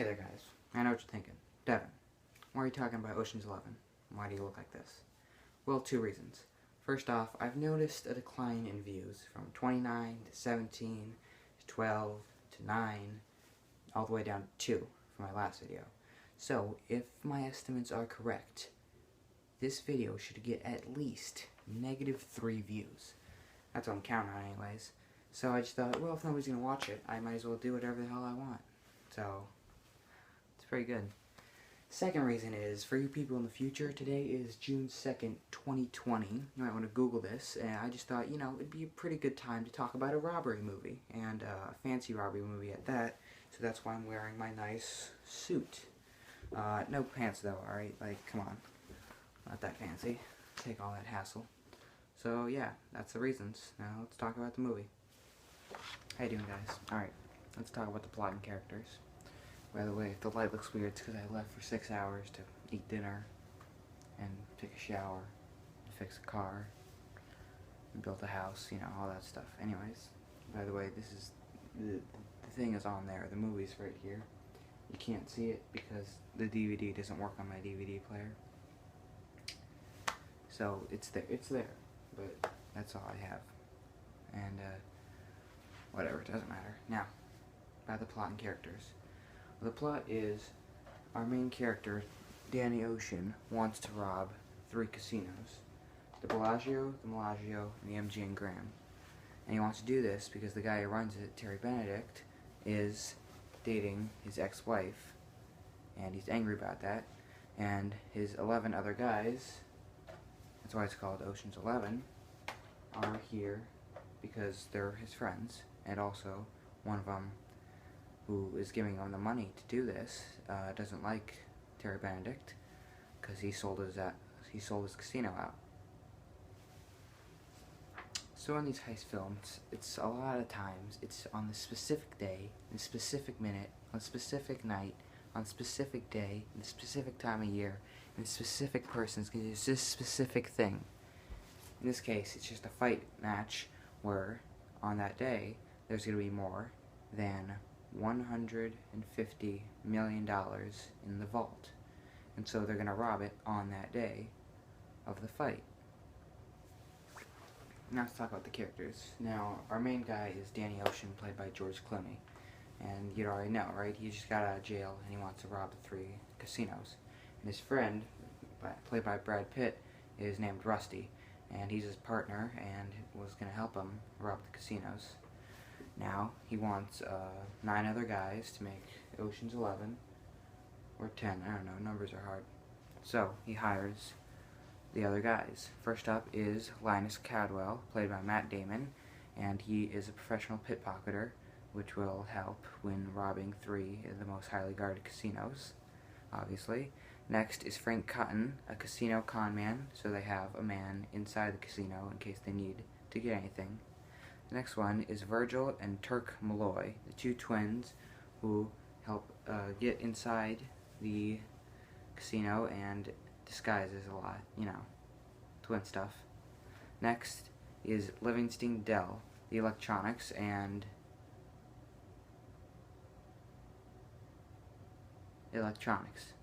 Hey there guys, I know what you're thinking. Devin, why are you talking about Ocean's 11? Why do you look like this? Well, two reasons. First off, I've noticed a decline in views from 29 to 17 to 12 to 9, all the way down to 2 for my last video. So, if my estimates are correct, this video should get at least -3 views. That's what I'm counting on anyways. So I just thought, well, if nobody's going to watch it, I might as well do whatever the hell I want. So, it's pretty good. Second reason is, for you people in the future, today is June 2nd, 2020. You might want to Google this, and I just thought, it'd be a pretty good time to talk about a robbery movie, and a fancy robbery movie at that, so that's why I'm wearing my nice suit. No pants though, alright? Like, come on. Not that fancy. Take all that hassle. So, yeah, that's the reasons. Now, let's talk about the movie. How you doing, guys? Alright, let's talk about the plot and characters. By the way, if the light looks weird, it's because I left for 6 hours to eat dinner, and take a shower, and fix a car, and build a house, all that stuff. Anyways, by the way, this is, the thing is on there, the movie's right here. You can't see it because the DVD doesn't work on my DVD player. So, it's there, but that's all I have. And, whatever, it doesn't matter. Now, about the plot and characters. The plot is, our main character, Danny Ocean, wants to rob 3 casinos. The Bellagio, the Milagio, and the MGM Grand. And he wants to do this because the guy who runs it, Terry Benedict, is dating his ex-wife, and he's angry about that. And his 11 other guys, that's why it's called Ocean's 11, are here because they're his friends, and also one of them, who is giving him the money to do this, doesn't like Terry Benedict because he sold his casino out. So in these heist films, it's a lot of times it's on the specific day, in a specific minute, on a specific night, on a specific day, in a specific time of year, and a specific person's gonna do this specific thing. In this case, it's just a fight match where on that day there's gonna be more than $150 million in the vault, and so they're gonna rob it on that day of the fight. Now let's talk about the characters. Now, our main guy is Danny Ocean, played by George Clooney, and you'd already know, right? He just got out of jail and he wants to rob the 3 casinos. And his friend, played by Brad Pitt, is named Rusty, and he's his partner and was gonna help him rob the casinos. Now, he wants 9 other guys to make Ocean's 11, or 10, I don't know, numbers are hard. So, he hires the other guys. First up is Linus Cadwell, played by Matt Damon, and he is a professional pickpocketer, which will help when robbing 3 of the most highly guarded casinos, obviously. Next is Frank Cotton, a casino con man, so they have a man inside the casino in case they need to get anything. The next one is Virgil and Turk Malloy, the 2 twins who help get inside the casino and disguises a lot, twin stuff. Next is Livingston Dell, the electronics and electronics.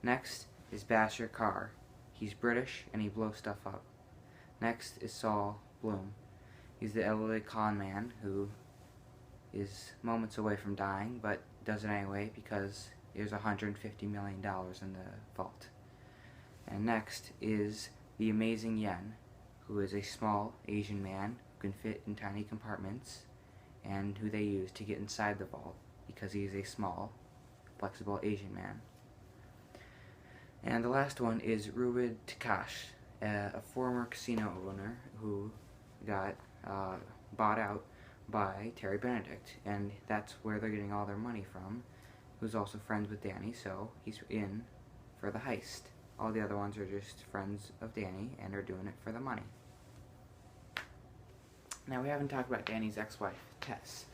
Next is Basher Carr. He's British and he blows stuff up. Next is Saul Bloom. He's the elderly con man who is moments away from dying, but does it anyway because there's $150 million in the vault. And next is the amazing Yen, who is a small Asian man who can fit in tiny compartments, and who they use to get inside the vault because he is a small, flexible Asian man. And the last one is Ruud Takash, a former casino owner who got bought out by Terry Benedict, and that's where they're getting all their money from, who's also friends with Danny, so he's in for the heist. All the other ones are just friends of Danny and are doing it for the money. Now, we haven't talked about Danny's ex-wife, Tess.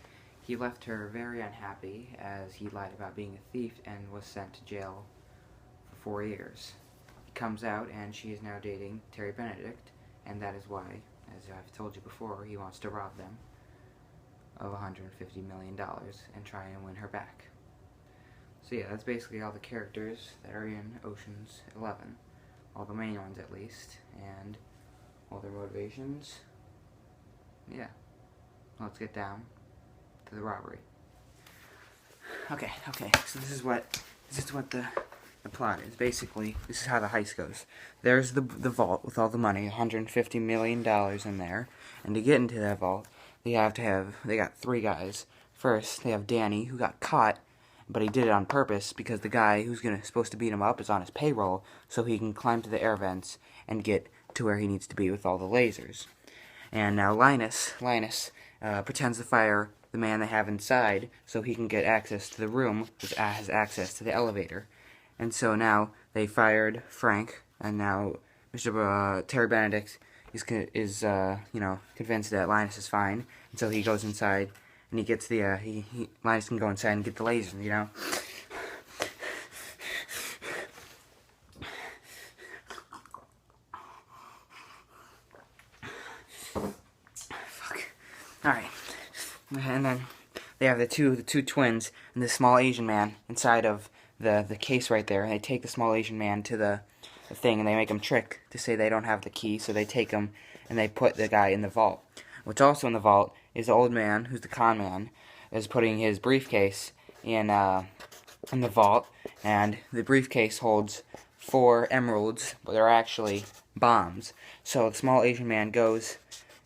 He left her very unhappy as he lied about being a thief and was sent to jail for 4 years. He comes out and she is now dating Terry Benedict, and that is why, as I've told you before, he wants to rob them of $150 million and try and win her back. So yeah, that's basically all the characters that are in Ocean's 11. All the main ones, at least. And all their motivations. Yeah. Let's get down to the robbery. Okay, so this is what the plot is. Basically, this is how the heist goes. There's the vault with all the money, $150 million in there. And to get into that vault, they got 3 guys. First, they have Danny, who got caught, but he did it on purpose because the guy who's supposed to beat him up is on his payroll, so he can climb to the air vents and get to where he needs to be with all the lasers. And now Linus pretends to fire the man they have inside so he can get access to the room, which has access to the elevator. And so now they fired Frank, and now Mr. Terry Benedict is convinced that Linus is fine, and so he goes inside and he gets the Linus can go inside and get the laser, Fuck. Alright. And then they have the two twins and the small Asian man inside of the case right there. And they take the small Asian man to the thing, and they make him trick to say they don't have the key. So they take him and they put the guy in the vault. What's also in the vault is the old man, who's the con man, is putting his briefcase in the vault, and the briefcase holds 4 emeralds, but they're actually bombs. So the small Asian man goes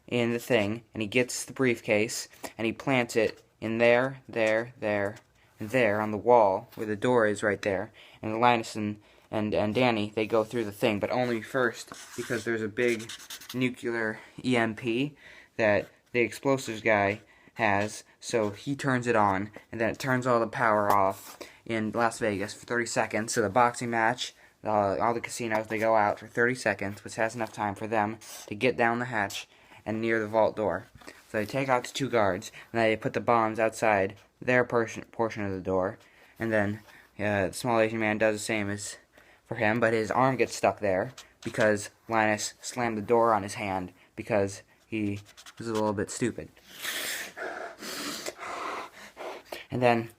in the thing, and he gets the briefcase, and he plants it in there, and there on the wall, where the door is right there. And Linus and Danny, they go through the thing, but only first, because there's a big nuclear EMP that the explosives guy has, so he turns it on, and then it turns all the power off in Las Vegas for 30 seconds, so the boxing match, all the casinos, they go out for 30 seconds, which has enough time for them to get down the hatch and near the vault door. So they take out the 2 guards, and they put the bombs outside their portion of the door, and then the small Asian man does the same as for him, but his arm gets stuck there because Linus slammed the door on his hand because he was a little bit stupid. And then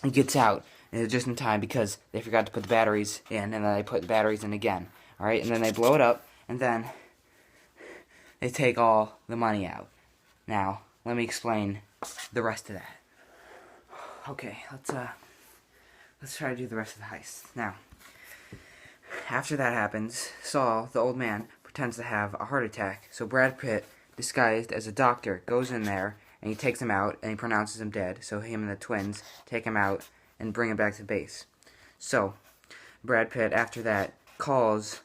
he gets out, and it's just in time because they forgot to put the batteries in, and then they put the batteries in again. Alright, and then they blow it up, and then they take all the money out. Now, let me explain the rest of that. Okay, let's try to do the rest of the heist. Now, after that happens, Saul, the old man, pretends to have a heart attack, so Brad Pitt, disguised as a doctor, goes in there, and he takes him out, and he pronounces him dead, so him and the twins take him out and bring him back to base. So, Brad Pitt, after that, calls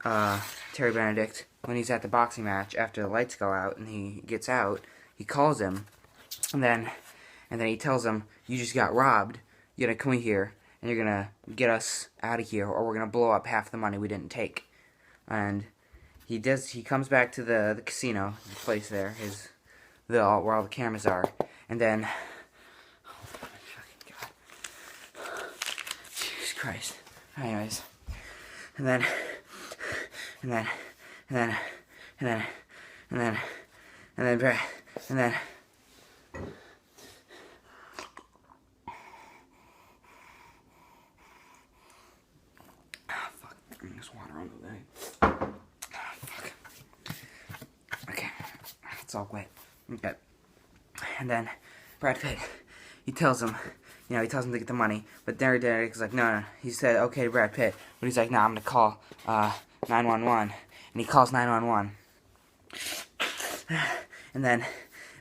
Terry Benedict when he's at the boxing match after the lights go out, and he gets out. He calls him, and then he tells him, "You just got robbed. You're gonna come here, and you're gonna get us out of here, or we're gonna blow up half the money we didn't take." And he comes back to the casino, the place there, where all the cameras are, and then, oh fucking God, Jesus Christ. Anyways, and then, there's water on the leg. Oh, fuck. Okay. It's all wet. Okay. And then Brad Pitt, he tells him to get the money, but Derek's like, no. He said, okay, Brad Pitt. But he's like, no, I'm gonna call 911. And he calls 911. And then,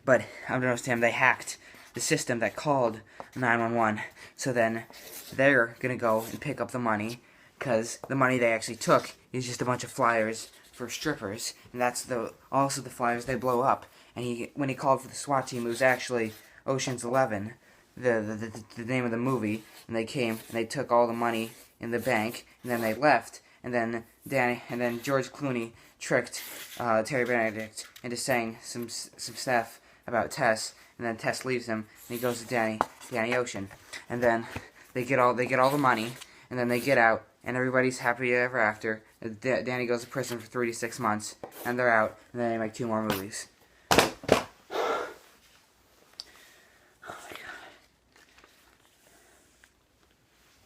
but unbeknownst to him, they hacked the system that called 911. So then they're gonna go and pick up the money, because the money they actually took is just a bunch of flyers for strippers, and that's also the flyers they blow up. And when he called for the SWAT team, it was actually Ocean's 11, the name of the movie, and they came and they took all the money in the bank, and then they left, and then George Clooney tricked Terry Benedict into saying some stuff about Tess, and then Tess leaves him, and he goes to Danny Ocean, and then they get all the money, and then they get out, and everybody's happy ever after. Danny goes to prison for 3 to 6 months, and they're out, and then they make 2 more movies. Oh my God.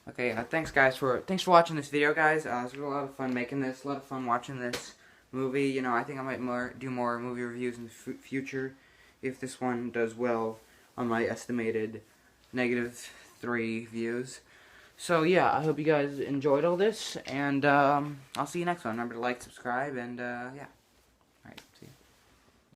Okay, thanks for watching this video, guys. It was a lot of fun making this, a lot of fun watching this movie. You know, I think I might do more movie reviews in the future if this one does well on my estimated -3 views. So yeah, I hope you guys enjoyed all this, and I'll see you next one. Remember to like, subscribe, and yeah. Alright, see you.